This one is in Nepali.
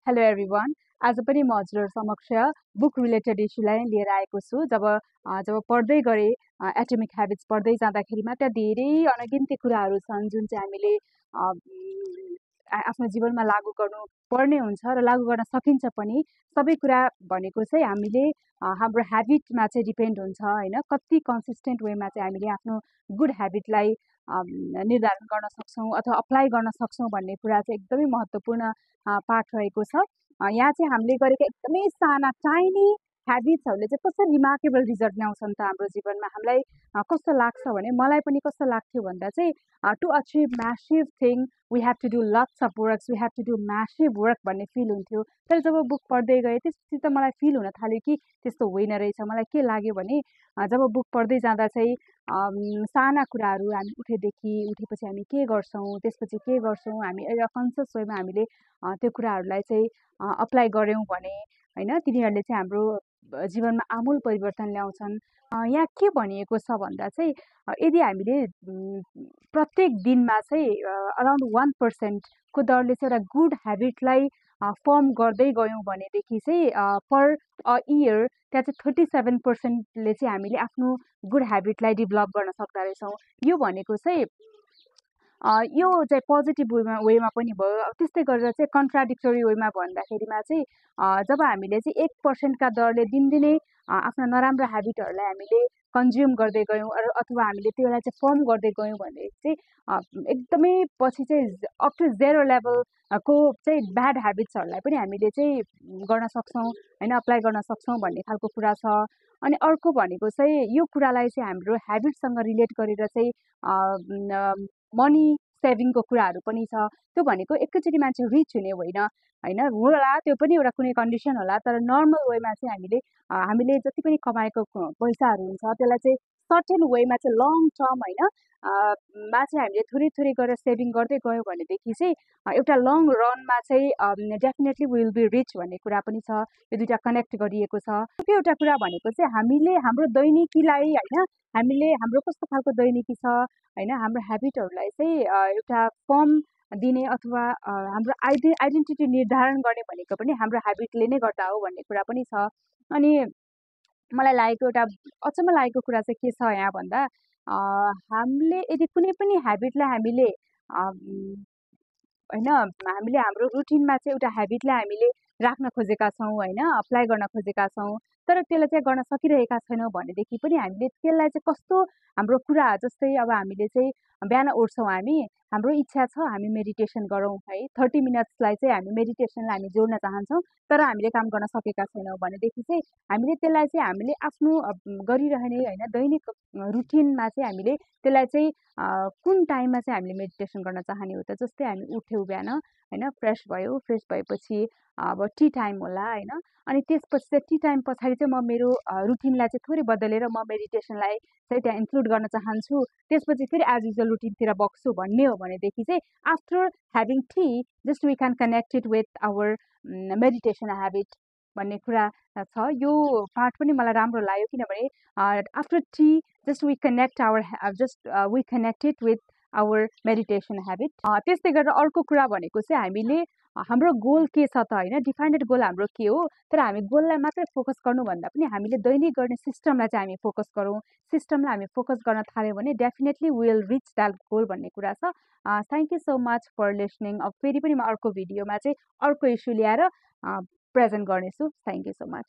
Hello everyone. आज पनि म हजुरहरू समक्ष बुक रिलेटेड इस्युलाई लिएर आएको छु। जब पढ्दै गरे एटोमिक ह्याबिट्स पढ्दै जाँदाखेरिमा त्यहाँ धेरै अनगिन्ती कुराहरू छन् जुन चाहिँ हामीले आफ्नो जीवनमा लागू गर्नु पर्ने हुन्छ र लागू गर्न सकिन्छ पनि। सबै कुरा भनेको चाहिँ हामीले हाम्रो ह्याबिटमा चाहिँ डिपेन्ड हुन्छ होइन, कति कन्सिस्टेन्ट वेमा चाहिँ हामीले आफ्नो गुड ह्याबिटलाई निर्धारण गर्न सक्छौँ अथवा अप्लाई गर्न सक्छौँ भन्ने कुरा चाहिँ एकदमै महत्त्वपूर्ण पाठ रहेको छ। यहाँ चाहिँ हामीले गरेका एकदमै साना टाइनी ह्याबिट्सहरूले चाहिँ कस्तो रिमार्केबल रिजल्ट ल्याउँछन् त हाम्रो जीवनमा। हामीलाई कस्तो लाग्छ भने, मलाई पनि कस्तो लाग्थ्यो भन्दा चाहिँ to achieve massive thing we have to do lots of works, we have to do massive work भन्ने फिल हुन्थ्यो। तर जब बुक पढ्दै गएँ त्यसपछि त मलाई फिल हुन थाल्यो कि त्यस्तो होइन रहेछ। मलाई के लाग्यो भने जब बुक पढ्दै जाँदा चाहिँ साना कुराहरू हामी उठेपछि हामी के गर्छौँ, त्यसपछि के गर्छौँ, हामी एउटा कन्सियस वेमा हामीले त्यो कुराहरूलाई चाहिँ अप्लाई गऱ्यौँ भने होइन, तिनीहरूले चाहिँ हाम्रो जीवनमा आमूल परिवर्तन ल्याउँछन्। यहाँ के भनिएको छ भन्दा चाहिँ यदि हामीले प्रत्येक दिनमा चाहिँ अराउन्ड 1% को दरले चाहिँ एउटा गुड ह्याबिटलाई फर्म गर्दै गयौँ भनेदेखि चाहिँ पर अ इयर त्यहाँ चाहिँ 37%ले चाहिँ हामीले आफ्नो गुड ह्याबिटलाई डेभलप गर्न सक्दो रहेछौँ। यो भनेको चाहिँ यो चाहिँ पोजिटिभ वेमा पनि भयो। त्यस्तै गरेर चाहिँ कन्ट्राडिक्टोरी वेमा भन्दाखेरिमा चाहिँ जब हामीले चाहिँ 1% का दरले दिनदिनै आफ्ना नराम्रो ह्याबिटहरूलाई हामीले कन्ज्युम गर्दै गयौँ अथवा हामीले त्यसलाई चाहिँ फर्म गर्दै गयौँ भने चाहिँ एकदमै पछि चाहिँ अप टु 0 लेभलको चाहिँ ब्याड ह्याबिट्सहरूलाई पनि हामीले चाहिँ गर्न सक्छौँ होइन, अप्लाई गर्न सक्छौँ भन्ने खालको कुरा छ। अनि अर्को भनेको चाहिँ यो कुरालाई चाहिँ हाम्रो ह्याबिटसँग रिलेट गरेर चाहिँ मनी सेभिङको कुराहरू पनि छ। त्यो भनेको एकैचोटि मान्छे रिच हुने होइन होइन, होला त्यो पनि एउटा कुनै कन्डिसन होला, तर नर्मल वेमा चाहिँ हामीले जति पनि कमाएको पैसाहरू हुन्छ त्यसलाई चाहिँ सर्टेन वेमा चाहिँ लङ टर्म होइन मा चाहिँ हामीले थोरै थोरै गरेर सेभिङ गर्दै गयौँ भनेदेखि चाहिँ एउटा लङ रनमा चाहिँ डेफिनेटली विल बी रिच भन्ने कुरा पनि छ। यो दुइटा कनेक्ट गरिएको छ। त्यो एउटा कुरा भनेको चाहिँ हामीले हाम्रो दैनिकीलाई होइन, हामीले हाम्रो कस्तो खालको दैनिकी छ होइन, हाम्रो ह्याबिटहरूलाई चाहिँ एउटा फर्म दिने अथवा हाम्रो आइडेन्टिटी निर्धारण गर्ने भनेको पनि हाम्रो ह्याबिटले नै गर्दा हो भन्ने कुरा पनि छ। अनि मलाई लागेको एउटा अचम्म लागेको कुरा चाहिँ के छ यहाँ भन्दा हामीले यदि कुनै पनि ह्याबिटलाई हामीले होइन, हामीले हाम्रो रुटिनमा चाहिँ एउटा ह्याबिटलाई हामीले राख्न खोजेका छौँ होइन, अप्लाई गर्न खोजेका छौँ, तर त्यसलाई चाहिँ गर्न सकिरहेका छैनौँ भनेदेखि पनि हामीले त्यसलाई चाहिँ कस्तो हाम्रो कुरा जस्तै अब हामीले चाहिँ बिहान उठ्छौँ, हाम्रो इच्छा छ हामी मेडिटेसन गरौँ है, 30 मिनट्सलाई चाहिँ हामी मेडिटेसनलाई हामी जोड्न चाहन्छौँ, तर हामीले काम गर्न सकेका छैनौँ भनेदेखि चाहिँ हामीले त्यसलाई चाहिँ हामीले आफ्नो गरिरहने होइन दैनिक रुटिनमा चाहिँ हामीले त्यसलाई चाहिँ कुन टाइममा चाहिँ हामीले मेडिटेसन गर्न चाहने हो त। जस्तै हामी उठ्यौँ बिहान होइन, फ्रेस भएपछि अब टी टाइम होला होइन, अनि त्यसपछि चाहिँ टी टाइम पछाडि चाहिँ म मेरो रुटिनलाई चाहिँ थोरै बदलेर म मेडिटेसनलाई चाहिँ त्यहाँ इन्क्लुड गर्न चाहन्छु, त्यसपछि फेरि एज युजल रुटिनतिर बग्छु भन्ने हो भनेदेखि चाहिँ after having tea just we can connect it with our meditation habit भन्ने कुरा छ। यो पार्ट पनि मलाई राम्रो लाग्यो किनभने after tea just we connect it with our meditation habit. त्यस्तै गरेर अर्को कुरा भनेको चाहिँ हामीले हाम्रो गोल के छ त होइन, डिफाइन्डेड गोल हाम्रो के हो, तर हामी गोललाई मात्रै फोकस गर्नुभन्दा पनि हामीले दैनिक गर्ने सिस्टमलाई चाहिँ हामी फोकस गरौँ। सिस्टमलाई हामी फोकस गर्न थाल्यौँ भने definitely will reach that goal भन्ने कुरा छ। Thank you so much for listening. अब फेरि पनि म अर्को भिडियोमा चाहिँ अर्को इस्यु ल्याएर प्रेजेन्ट गर्नेछु। Thank you so much.